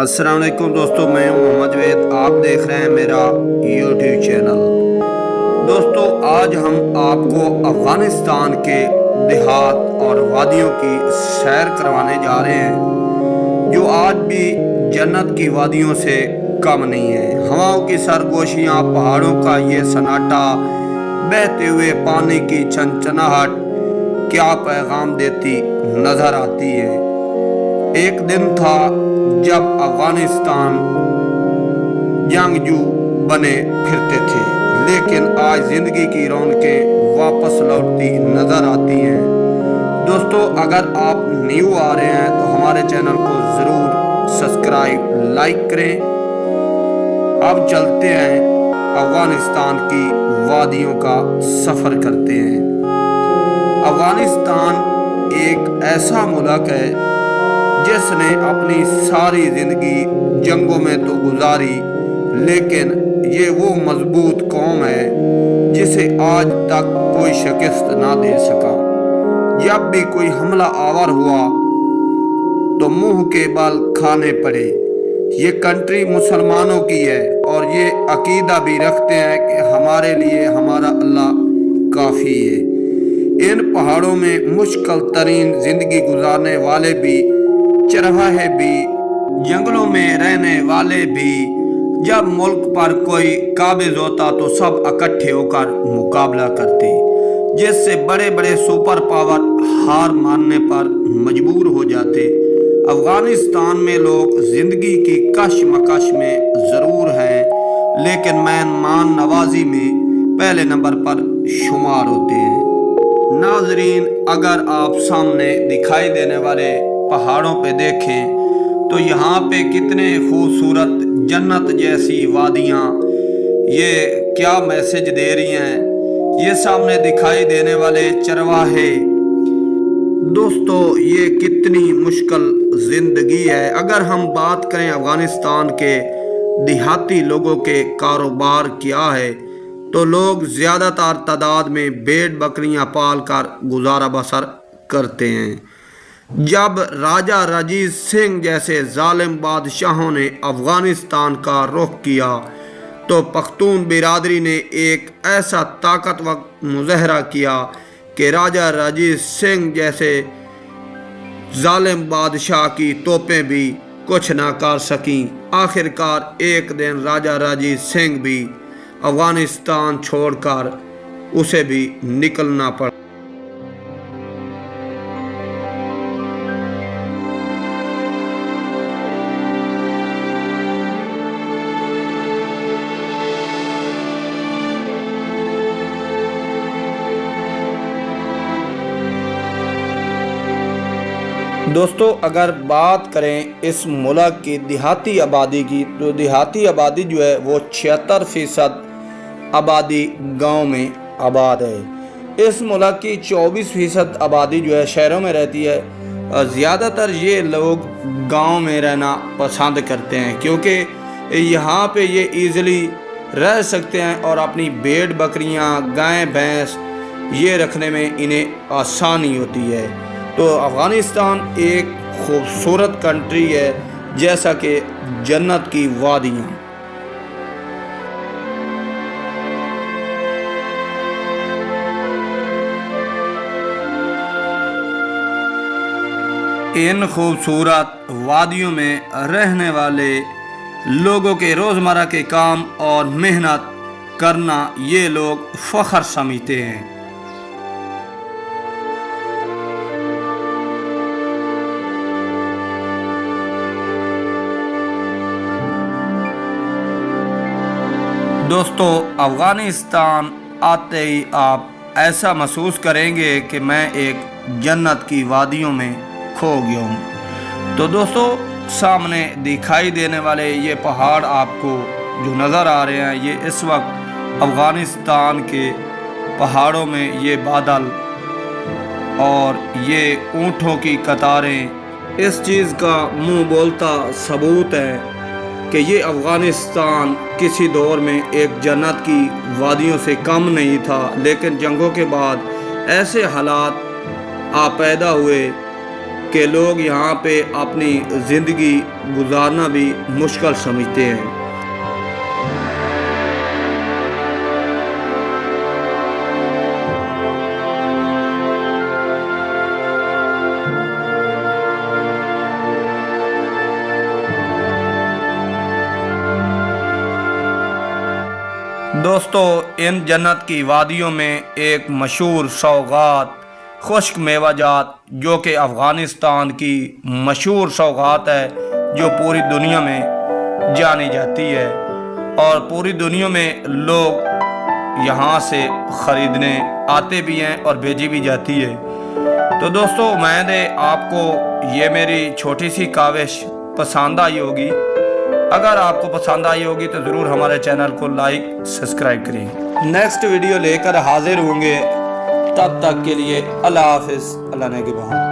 अस्सलाम वालेकुम दोस्तों, मैं हूं मोहम्मद वेद। आप देख रहे हैं मेरा यूट्यूब चैनल। दोस्तों, आज हम आपको अफ़गानिस्तान के देहात और वादियों की सैर करवाने जा रहे हैं, जो आज भी जन्नत की वादियों से कम नहीं है। हवाओं की सरगोशियाँ, पहाड़ों का ये सन्नाटा, बहते हुए पानी की छनछनाहट क्या पैगाम देती नजर आती है। एक दिन था जब अफगानिस्तान जंगजू बने फिरते थे, लेकिन आज जिंदगी की रौनकें वापस लौटती नजर आती हैं। दोस्तों, अगर आप न्यू आ रहे हैं तो हमारे चैनल को ज़रूर सब्सक्राइब लाइक करें। अब चलते हैं, अफगानिस्तान की वादियों का सफ़र करते हैं। अफगानिस्तान एक ऐसा मुल्क है जिसने अपनी सारी ज़िंदगी जंगों में तो गुजारी, लेकिन ये वो मजबूत कौम है जिसे आज तक कोई शिकस्त ना दे सका। जब भी कोई हमला आवर हुआ तो मुंह के बल खाने पड़े। ये कंट्री मुसलमानों की है और ये अकीदा भी रखते हैं कि हमारे लिए हमारा अल्लाह काफ़ी है। इन पहाड़ों में मुश्किल तरीन ज़िंदगी गुजारने वाले भी, चरवाहे भी, जंगलों में रहने वाले भी, जब मुल्क पर कोई काबिज होता तो सब इकट्ठे होकर मुकाबला करते, जिससे बड़े बड़े सुपर पावर हार मानने पर मजबूर हो जाते। अफगानिस्तान में लोग ज़िंदगी की कशमकश में ज़रूर हैं, लेकिन मेहमान नवाजी में पहले नंबर पर शुमार होते हैं। नाजरीन, अगर आप सामने दिखाई देने वाले पहाड़ों पे देखें तो यहाँ पे कितने खूबसूरत जन्नत जैसी वादियाँ ये क्या मैसेज दे रही हैं। ये सामने दिखाई देने वाले चरवाहे, दोस्तों ये कितनी मुश्किल ज़िंदगी है। अगर हम बात करें अफ़गानिस्तान के देहाती लोगों के कारोबार क्या है, तो लोग ज़्यादातर तादाद में भेड़ बकरियां पाल कर गुजारा बसर करते हैं। जब राजा रजीत सिंह जैसे जालिम बादशाहों ने अफ़गानिस्तान का रुख किया तो पख्तून बिरादरी ने एक ऐसा ताकतवर मुज़ाहरा किया कि राजा रजीत सिंह जैसे जालिम बादशाह की तोपें भी कुछ ना कर सकीं। आखिरकार एक दिन राजा रजीत सिंह भी अफ़गानिस्तान छोड़कर उसे भी निकलना पड़ा। दोस्तों, अगर बात करें इस मुल्क की देहाती आबादी की, तो देहाती आबादी जो है वो 76% आबादी गांव में आबाद है। इस मुल्क की 24% आबादी जो है शहरों में रहती है। और ज़्यादातर ये लोग गांव में रहना पसंद करते हैं, क्योंकि यहाँ पे ये ईज़िली रह सकते हैं और अपनी भेड़ बकरियाँ, गाय भैंस ये रखने में इन्हें आसानी होती है। तो अफ़गानिस्तान एक खूबसूरत कंट्री है, जैसा कि जन्नत की वादियाँ। इन खूबसूरत वादियों में रहने वाले लोगों के रोज़मर्रा के काम और मेहनत करना ये लोग फ़ख्र समझते हैं। दोस्तों, अफ़गानिस्तान आते ही आप ऐसा महसूस करेंगे कि मैं एक जन्नत की वादियों में खो गया हूँ। तो दोस्तों, सामने दिखाई देने वाले ये पहाड़ आपको जो नज़र आ रहे हैं, ये इस वक्त अफ़गानिस्तान के पहाड़ों में ये बादल और ये ऊँटों की कतारें इस चीज़ का मुँह बोलता सबूत है कि ये अफ़गानिस्तान किसी दौर में एक जन्नत की वादियों से कम नहीं था, लेकिन जंगों के बाद ऐसे हालात पैदा हुए کہ لوگ یہاں پہ اپنی زندگی گزارنا بھی مشکل سمجھتے ہیں۔ دوستو، ان جنت کی وادیوں میں ایک مشہور سوغات خشک میوہ جات جو کہ افغانستان کی مشہور سوغات ہے، جو پوری دنیا میں جانی جاتی ہے اور پوری دنیا میں لوگ یہاں سے خریدنے آتے بھی ہیں اور بھیجی بھی جاتی ہے۔ تو دوستو، میں نے آپ کو یہ میری چھوٹی سی کاوش پسند آئی ہوگی۔ اگر آپ کو پسند آئی ہوگی تو ضرور ہمارے چینل کو لائک سبسکرائب کریں۔ نیکسٹ ویڈیو لے کر حاضر ہوں گے، تب تک کے لیے اللہ حافظ، اللہ نگہبان۔